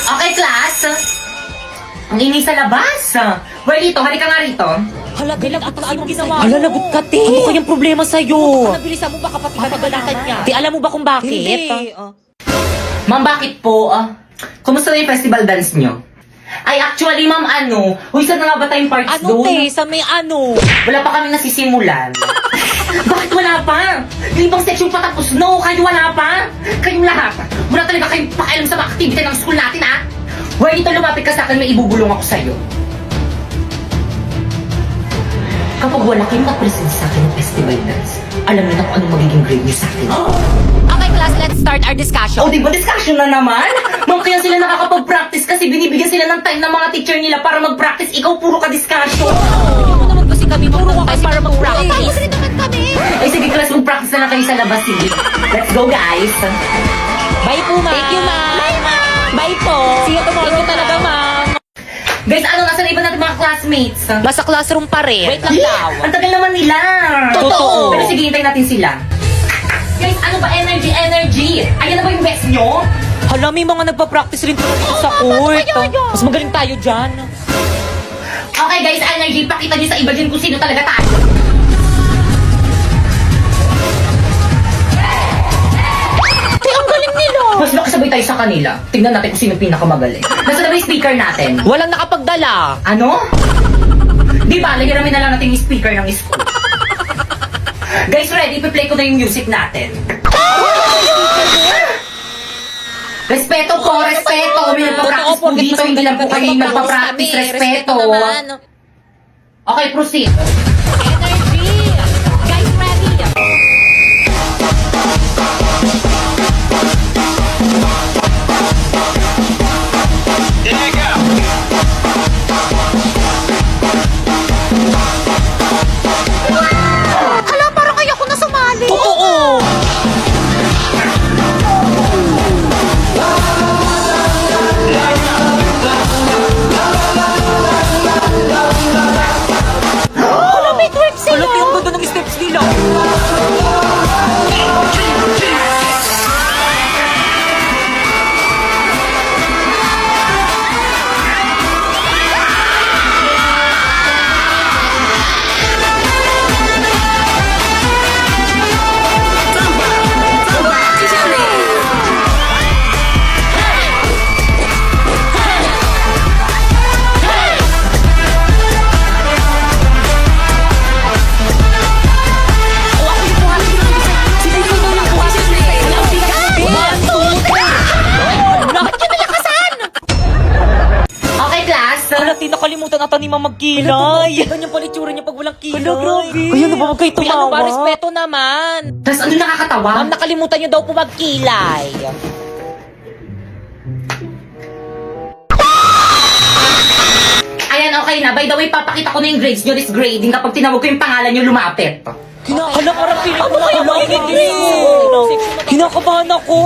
Okay, class. Ang ingay sa labas. Well, dito, halika nga rito. Hala, galang at ano ginawa mo? Hala, lagot ka, te. Ano kayang problema sa'yo? Nabilisan mo ba kapag Papagalitan niya. Te, alam mo ba kung bakit? Hindi. Ma'am, bakit po? Kumusta na yung festival dance nyo? Ay, actually, ma'am, Uy, saan na nga ba tayong parts Ano, doon? te? Sa may ano? Wala pa kami nasisimulan. Bakit wala pa? Yung ibang section pa tapos. No, kayo wala pa. Kayong lahat. Wala talaga kayong pakialam sa mga activity ng school natin, ha? Well, dito lumapit ka sa akin, may ibubulong ako sa'yo. Kapag wala kayong mag-present sa akin ng festival dance, alam niyo na kung anong magiging grade niyo sa akin. Okay, class, let's start our discussion. O, di ba discussion na naman? Ma'am, kaya sila nakakapag-practice kasi binibigyan sila ng time ng mga teacher nila para mag-practice. Ikaw, puro ka discussion. Hindi mo naman kasi kami mag-practice para mag-practice. Ay, naman kami. Ay, sige, class, mag-practice na lang kayo sa labas. Sige. Let's go, guys. Bye po, ma'am. Thank you, ma'am. Bye, ma'am. Bye po. See you tomorrow. Thank you talaga, ma'am. Guys, nasa na iba natin mga classmates? Nasa classroom pa rin. Wait lang daw. Ang tagal naman nila. Totoo. Pero sige, hintayin natin sila. Guys, ano ba? Energy, energy. Ayan na ba yung best nyo? Hala, may mga nagpa-practice rin dito sa court. Mas magaling tayo dyan. Okay, guys, energy. Pakita nyo sa iba dyan kung sino talaga tayo. Te, ang galing nila. Mas makasabay tayo sa kanila. Tingnan natin kung sino pinakamagaling. Nasa na ba yung speaker natin? Walang nakapagdala. Ano? Di ba, lahiramin na lang natin yung speaker ng school. Guys, ready? Ipi-play ko na yung music natin. Respeto po, respeto. May nagpa-practice po dito. Hindi lang po kayo yung nagpa-practice. Respeto. Okay, proceed. Energy. Guys, ready. Hala, parang ayoko na sumali. Oo. Hala, may twerk sila. Hala, yung ganda ng steps nila. Okay, class. Hala, tinakalimutan ata ni Mama magkilay. Ganyan pala itsura niya pag walang kilay. Hala, grabe. Kaya na ba huwag kayo May ano tumawa? ba, respeto naman. Tapos ano nakakatawa? Ma'am, nakalimutan niyo daw po magkilay. Ayan, okay na. By the way, papakita ko na yung grades nyo. This grading kapag tinawag ko yung pangalan nyo, lumapit. Hala, parang feeling ko na Kinakabahan Kinakabahan ako.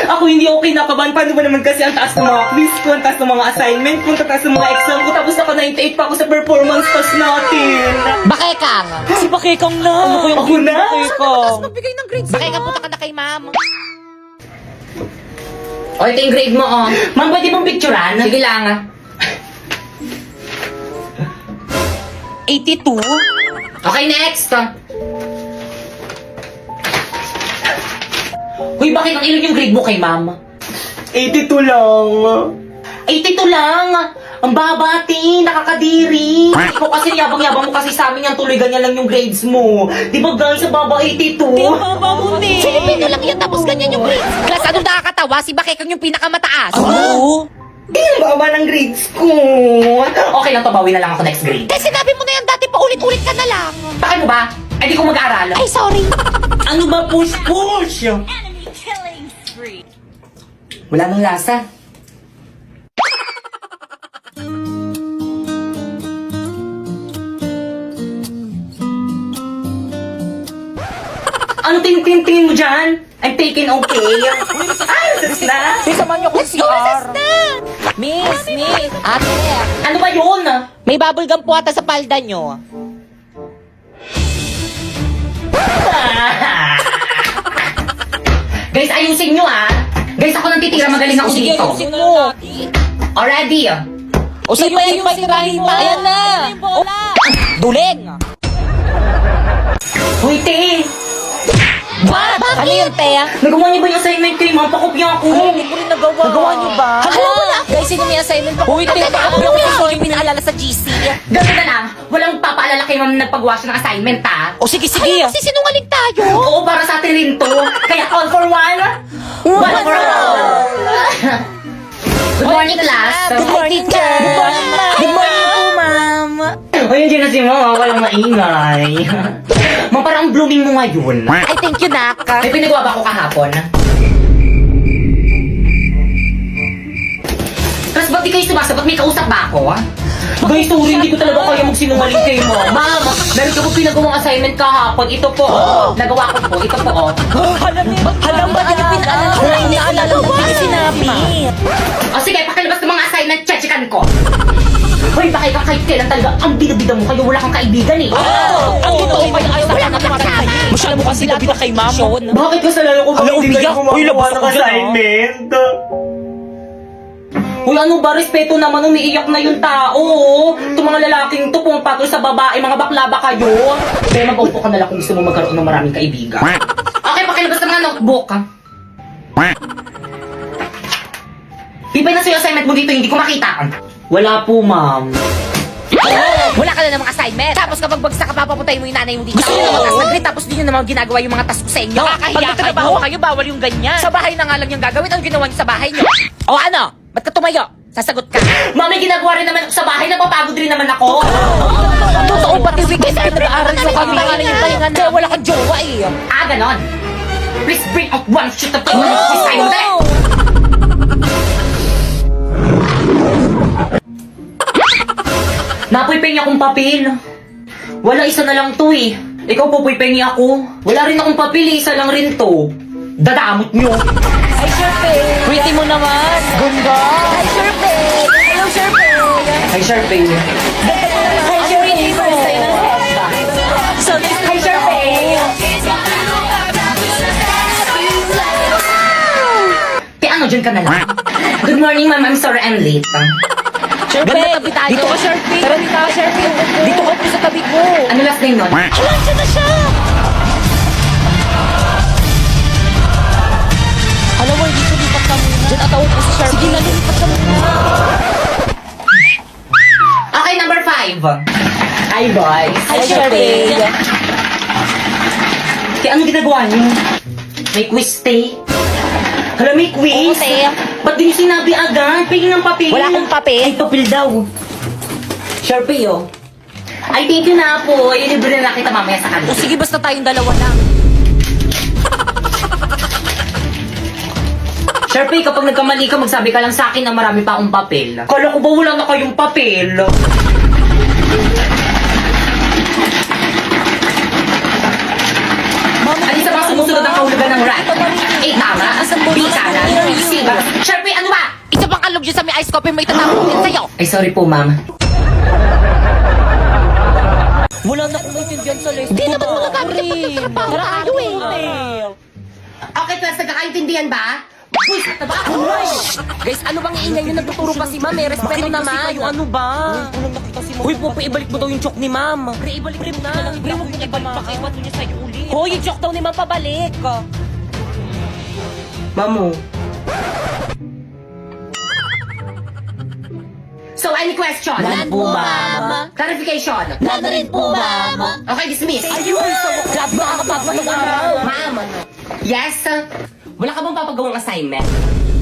Ako hindi ako kinakabahan. Paano ba naman kasi ang taas ng mga quiz ko, ang taas ng mga assignment ko, ang taas ng mga exam ko, tapos naka 98 pa ako sa performance test natin. Bakekang. Si Bakekang na. Ano ko yung Ako na? Bakekang? Magbigay ng grades Bakekang, punta ka na kay ma'am. O, ito yung grade mo, oh. Ma'am, pwede mong picturean? Sige lang. 82. Okay, next. Uy, bakit ang ilan yung grade mo kay ma'am? 82 lang. 82 lang! Ang babati, nakakadiri. Ikaw kasi yabang-yabang mo kasi sa amin yan, tuloy ganyan lang yung grades mo. Di ba guys, sa baba 82? Mabuti. Filipino lang yan, tapos ganyan yung grades. Class, anong nakakatawa? Si Bakekang yung pinakamataas. Oo. Di ang baba ng grades ko. Okay lang to, bawi na lang ako next grade. Eh, sinabi mo na yan dati, paulit-ulit ka na lang. Bakit mo ba? Ay, di ko mag-aaral. Ay, sorry. Ano ba push-push? Wala nang lasa. Ano tingin mo dyan? I'm taking okay. Ay, sus na. Miss, samahan niyo ako sa CR. Miss. Ate, Ano ba yun? may bubble gum po ata sa palda niyo. Guys, ayusin nyo ah. Guys, ako nang titira, magaling ako Sige, dito. ayusin mo. Already. O sige, ayusin mo. Ayan na. Oh, duling. Uy, te! Ano yun, Tea? Nagawa niyo ba yung assignment kayo, ma'am? Pakopya ako. Hindi ko rin nagawa. Nagawa niyo ba? Guys, sino may assignment pa? Uy, Tea, ako yung pinaalala sa GC. Ganun na lang. Walang papaalala kay ma'am na nagpagawa siya ng assignment, ha? O sige, Ay, sige. magsisinungaling tayo. Oo, para sa atin rin to. Kaya all for one. One for all. Good morning, class. Good morning, teacher. Good morning po, ma'am. Ayun dyan na si mama, walang maingay. Ma'am, parang blooming mo ngayon. Ay, thank you, Nak. May pinagawa ba ako kahapon? Tapos ba't di kayo sumasagot? May kausap ba ako? Guys, sorry, hindi ko talaga kaya magsinungaling kayo mo. Ma'am, meron ko pinagawang assignment kahapon. Ito po, nagawa ko po. Ito po, Alam ba niya pinaalala ko? Inaalala mo, hindi sinabi. O sige, pakilabas ng mga assignment, chechikan ko. Hoy, baka ikaw kahit kailan talaga ang bida-bida mo, kayo wala kang kaibigan eh. Ang totoo kayo ayaw sa akin naman. Masyado mo kasi nabida kay ma'am. Bakit kasalanan ko ba Hala, hindi umiyak. kayo Uy, gumagawa labas ng ako dyan, assignment? Uy, ano ba? Respeto naman, umiiyak na yung tao. Itong mga lalaking to, pumapatol sa babae, mga bakla ba kayo? Kaya mag-upo ka na lang kung gusto mo magkaroon ng maraming kaibigan. Okay, pakilabas ng mga notebook. Ibay na sa'yo assignment mo dito, hindi ko makita. Wala po, ma'am. Wala ka na namang assignment. Tapos kapag bagsak ka, papapuntayin mo yung nanay mo dito. Gusto nyo naman tas grade, tapos di nyo naman ginagawa yung mga task ko sa inyo. Nakakahiya Pag nagtatrabaho kayo, bawal yung ganyan. Sa bahay na nga lang yung gagawin. Ano ginawa nyo sa bahay nyo? O ano? Ba't ka tumayo? Sasagot ka. Mami, ginagawa rin naman ako sa bahay, napapagod rin naman ako. Totoo pati weekend na nag-aaral nyo kami. Kaya wala kang jowa eh. Ah, ganon. Please bring out one sheet of paper. Please tayo mo Napoy-pengi akong papel. Wala, isa na lang to eh. Ikaw pupoy-pengi ako. Wala rin akong papel eh, isa lang rin to. Dadamot nyo. Ay, Sherpe. Pretty mo naman. Ganda. Hi, Sherpe! Hello, Sherpe! Hi, Sharpay. Hi, Sherpe. So, Hi, Sharpay. Ano, dyan ka na lang. Good morning, ma'am. I'm sorry I'm late. Sherpe. Ganda, tabi tayo. Dito ka, Sherpe. Tara, dito ka, Sherpe. Dito ka po sa tabi ko. Ano last name nun? Nandiyan na siya! Alam mo, dito lipat ka muna. Diyan at upo si Sherpe. Sige na, lipat ka muna. Okay, number 5. Hi, boys. Hi, Sherpe. Kaya ano ginagawa niyo? May quiz, te. Hala, may quiz? Oo, te. Ba't di niyo sinabi agad? Pingin ng papel. Wala akong papel. Ay, papel daw. Sharpie, oh. Ay, thank you na po. Ilibre na kita mamaya sa O kanila. sige, basta tayong dalawa lang. Sharpie, kapag nagkamali ka, magsabi ka lang sa akin na marami pa akong papel. Kala ko ba wala na kayong papel? Ano sa mga sumusunod ang kahulugan ng rat? A, tama. B, kanan. C, ba? Sharpie, ano ba? Isa pang kalog dyan sa may ice coffee, may tatapon din sa'yo. Ay, sorry po, ma'am. Wala na akong intindihan sa lesson. Di naman magagamit yung pagtatrabaho tayo eh. Okay, class, nagkakaintindihan ba? Uy, na ba? Guys, ano bang ingay yung nagtuturo pa si ma'am? May respeto naman. Yung ano ba? Uy, Popo, ibalik mo daw yung choke ni ma'am. Pre, ibalik mo na. Pre, huwag mo ibalik pa kayo. Ba't niya sa'yo ulit? Hoy, yung joke daw ni ma'am pabalik. Mamu. So, any question? Wala po, ma'am. Clarification? Wala na rin po, ma'am. Okay, dismiss. Ayun, so, job na kakapagpatong araw. Ma'am. Yes? Wala ka bang papagawang assignment?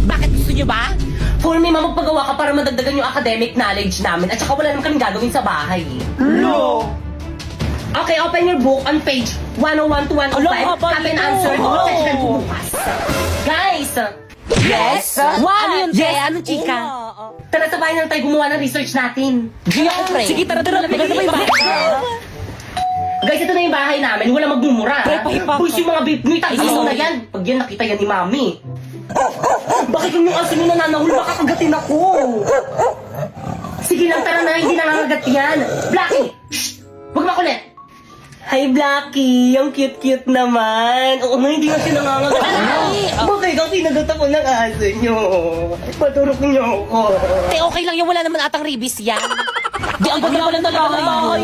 Bakit gusto niyo ba? For me, ma'am, magpagawa ka para madagdagan yung academic knowledge namin at saka wala naman kaming gagawin sa bahay. No! Okay, open your book on page 101 to 105. Alam, haba Have an nito. answer. Check ko bukas. Guys! Yes? What? Ano yun, Yes, Te? Anong chika? Tara, sabahin na tayo gumawa ng research natin. Di ako, pre. Sige, tara, maganda ba yung bahay? Guys, ito na yung bahay namin. Wala magmumura. Pre, pahipak. Boys, yung mga babe mo, itagiso na yan. Pag yan, nakita yan ni Mami. Bakit yung asin mo nananahul? Baka kagatin ako. Sige lang, tara na. Hindi nangangagat yan. Blackie! Shh! Huwag makulit. Hi, Blackie! Ang cute-cute naman. Oo nga, hindi nga siya nangangagano. Bakit ang kinagat ako ng aso nyo? Paturok nyo ako. Te, okay lang yung wala naman atang ribis yan. Di, ang ganda pala talaga ngayon.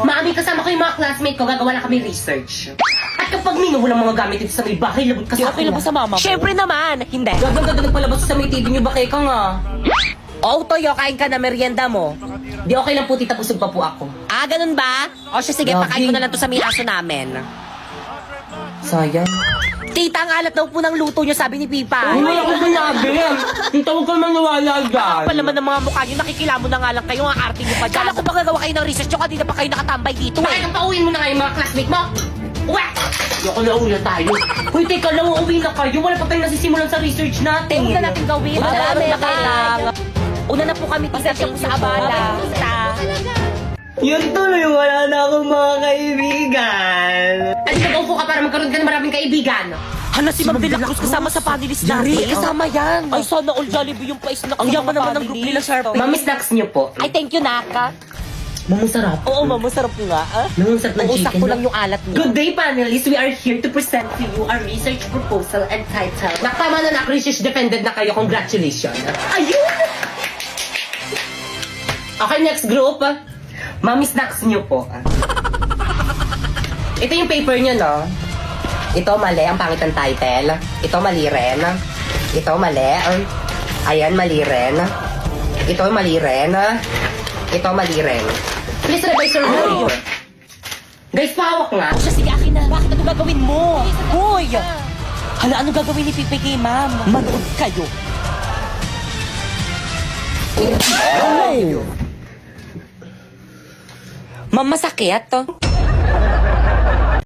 Mami, kasama ko yung mga classmate ko, gagawa lang kami research. At kapag mino, walang mga gamit dito sa may bahay, labot ka Di sa okay lang ba sa mama mo? Siyempre naman, hindi. Gaganda nagpalabas sa may TV nyo, bakit ka nga? O, Toyo, kain ka na merienda mo. Di okay lang po, tita, busog pa po ako. Ah, ganun ba? O siya, sige, Grabe. pakain ko na lang to sa may aso namin. Sayang. Tita, ang alat daw po ng luto niyo, sabi ni Pipa. Ay, wala ko sinabi. Ang tawag ka maniwala dyan. Kapal naman ng mga mukha niyo, nakikilamo na nga lang kayo, ang arte niyo pa dyan. Kala ko ba gagawa kayo ng research nyo, kanina pa kayo nakatambay dito Bakit eh. ang pauwiin mo na nga yung mga classmate mo? Uwe! Yoko na uwi na tayo. Uy, teka lang, uuwi na kayo. Wala pa tayong nasisimulan sa research natin. Una natin gawin. Madami Madami na kailangan. Una na po kami, tita, siya po sa abala. Tita. Yun tuloy, wala na akong mga kaibigan. At nag-upo ka para magkaroon ka ng maraming kaibigan. Hala, si Ma'am De La Cruz kasama sa panelist natin. Kasama yan. Ay, sana all Jollibee yung pais na. Ang yaman naman ng group nila, Sharpie. Mami, snacks niyo po. Ay, thank you, Naka. Mamusarap. Oo, mama, masarap nga. Ah? Nangunsak ng Uusak chicken. ko lang yung alat niyo. Good day, panelists. We are here to present to you our research proposal and title. Nakatama na nak, research defended na kayo. Congratulations. Ayun! Okay, next group. Mami, snacks niyo po. Ito yung paper niyo, no? Ito mali, ang pangit ng title. Ito mali rin. Ito mali. Ayan, mali rin. Ito mali rin. Ito mali rin. Please revise your work. Guys, pahawak nga. O siya, sige, akin na. Bakit ano gagawin mo? Hoy! Hala, ano gagawin ni Pipi kay Ma'am? Manood kayo. Ma'am, masakit?